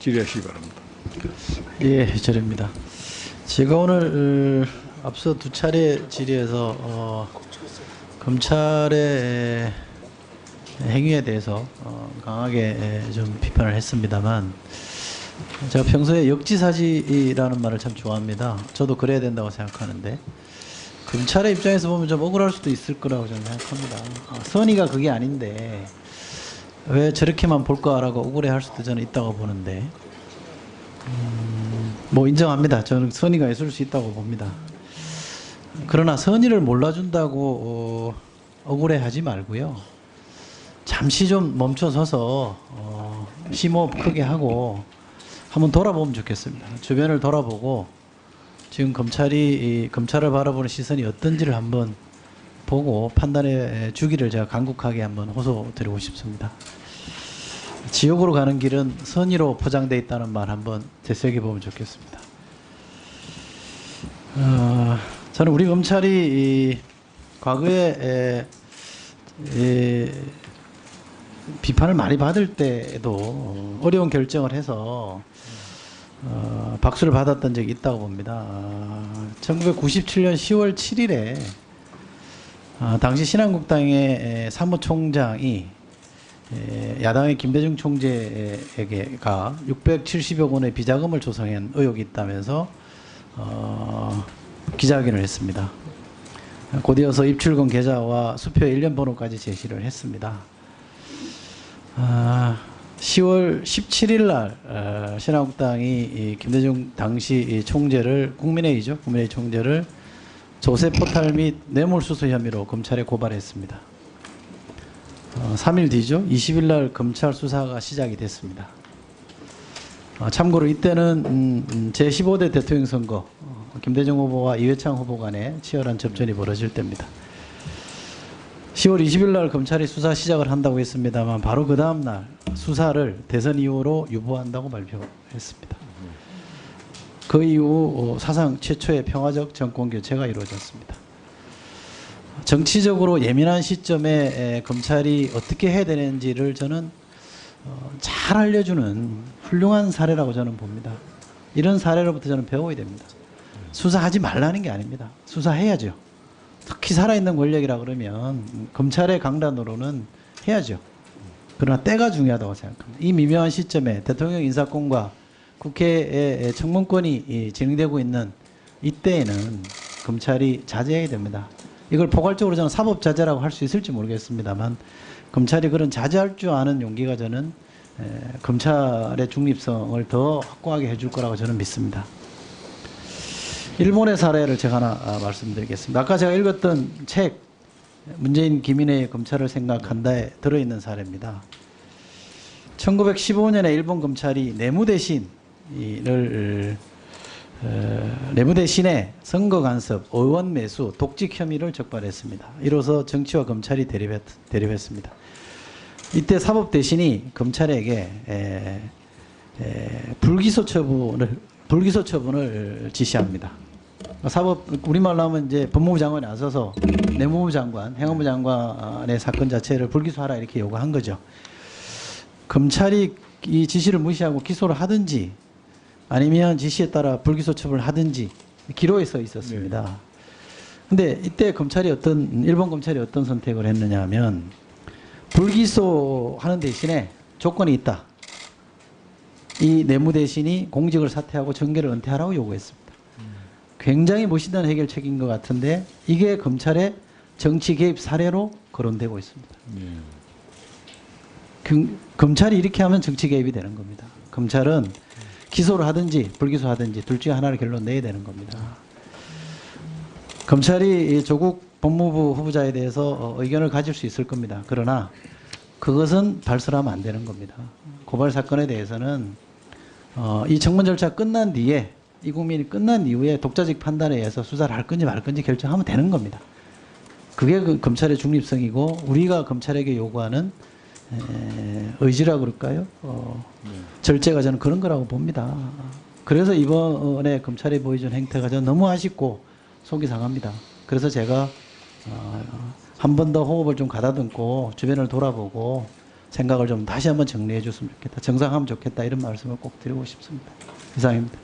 질의하시기 바랍니다. 예, 절입니다. 제가 오늘 앞서 두 차례 질의에서 검찰의 행위에 대해서 강하게 좀 비판을 했습니다만, 제가 평소에 역지사지라는 말을 참 좋아합니다. 저도 그래야 된다고 생각하는데, 검찰의 입장에서 보면 좀 억울할 수도 있을 거라고 저는 생각합니다. 선의가 그게 아닌데 왜 저렇게만 볼까라고 억울해할 수도 저는 있다고 보는데, 뭐 인정합니다. 저는 선의가 있을 수 있다고 봅니다. 그러나 선의를 몰라준다고 억울해하지 말고요. 잠시 좀 멈춰서서 심호흡 크게 하고 한번 돌아보면 좋겠습니다. 주변을 돌아보고 지금 검찰을 바라보는 시선이 어떤지를 한번 보고 판단해 주기를 제가 간곡하게 한번 호소드리고 싶습니다. 지옥으로 가는 길은 선의로 포장되어 있다는 말 한번 되새겨 보면 좋겠습니다. 저는 우리 검찰이 과거에 비판을 많이 받을 때에도 어려운 결정을 해서 박수를 받았던 적이 있다고 봅니다. 1997년 10월 7일에 당시 신한국당의 사무총장이 야당의 김대중 총재에게가 670억 원의 비자금을 조성한 의혹이 있다면서 기자회견을 했습니다. 곧이어서 입출금 계좌와 수표 1년 번호까지 제시를 했습니다. 10월 17일 날 신한국당이 김대중 당시 총재를 국민회의 총재를 조세 포탈 및 뇌물수수 혐의로 검찰에 고발했습니다. 3일 뒤죠. 20일 날 검찰 수사가 시작이 됐습니다. 참고로 이때는 제15대 대통령 선거 김대중 후보와 이회창 후보 간에 치열한 접전이 벌어질 때입니다. 10월 20일 날 검찰이 수사 시작을 한다고 했습니다만 바로 그 다음 날 수사를 대선 이후로 유보한다고 발표했습니다. 그 이후 사상 최초의 평화적 정권 교체가 이루어졌습니다. 정치적으로 예민한 시점에 검찰이 어떻게 해야 되는지를 저는 잘 알려주는 훌륭한 사례라고 저는 봅니다. 이런 사례로부터 저는 배워야 됩니다. 수사하지 말라는 게 아닙니다. 수사해야죠. 특히 살아있는 권력이라 그러면 검찰의 강단으로는 해야죠. 그러나 때가 중요하다고 생각합니다. 이 미묘한 시점에 대통령 인사권과 국회의 청문권이 진행되고 있는 이때에는 검찰이 자제해야 됩니다. 이걸 포괄적으로 저는 사법자제라고 할 수 있을지 모르겠습니다만 검찰이 그런 자제할 줄 아는 용기가 저는 검찰의 중립성을 더 확고하게 해줄 거라고 저는 믿습니다. 일본의 사례를 제가 하나 말씀드리겠습니다. 아까 제가 읽었던 책 문재인 김인혜의 검찰을 생각한다에 들어있는 사례입니다. 1915년에 일본 검찰이 내무 대신에 선거 간섭, 의원 매수, 독직 혐의를 적발했습니다. 이로써 정치와 검찰이 대립했습니다. 이때 사법 대신이 검찰에게 불기소 처분을 지시합니다. 사법 우리말로 하면 이제 법무부 장관이 나서서 내무부 장관, 행안부 장관의 사건 자체를 불기소하라 이렇게 요구한 거죠. 검찰이 이 지시를 무시하고 기소를 하든지 아니면 지시에 따라 불기소 처분을 하든지 기로에 써 있었습니다. 근데 이때 일본 검찰이 어떤 선택을 했느냐 하면 불기소하는 대신에 조건이 있다. 이 내무 대신이 공직을 사퇴하고 정계를 은퇴하라고 요구했습니다. 굉장히 멋있는 해결책인 것 같은데 이게 검찰의 정치 개입 사례로 거론되고 있습니다. 검찰이 이렇게 하면 정치 개입이 되는 겁니다. 검찰은 기소를 하든지 불기소하든지 둘 중에 하나를 결론 내야 되는 겁니다. 검찰이 조국 법무부 후보자에 대해서 의견을 가질 수 있을 겁니다. 그러나 그것은 발설하면 안 되는 겁니다. 고발 사건에 대해서는 이 청문 절차 끝난 뒤에 이 국민이 끝난 이후에 독자적 판단에 의해서 수사를 할 건지 말 건지 결정하면 되는 겁니다. 그게 그 검찰의 중립성이고 우리가 검찰에게 요구하는 의지라고 그럴까요? 절제가 저는 그런 거라고 봅니다. 그래서 이번에 검찰이 보여준 행태가 저는 너무 아쉽고 속이 상합니다. 그래서 제가 한 번 더 호흡을 좀 가다듬고 주변을 돌아보고 생각을 좀 다시 한번 정리해 줬으면 좋겠다. 정상하면 좋겠다. 이런 말씀을 꼭 드리고 싶습니다. 이상입니다.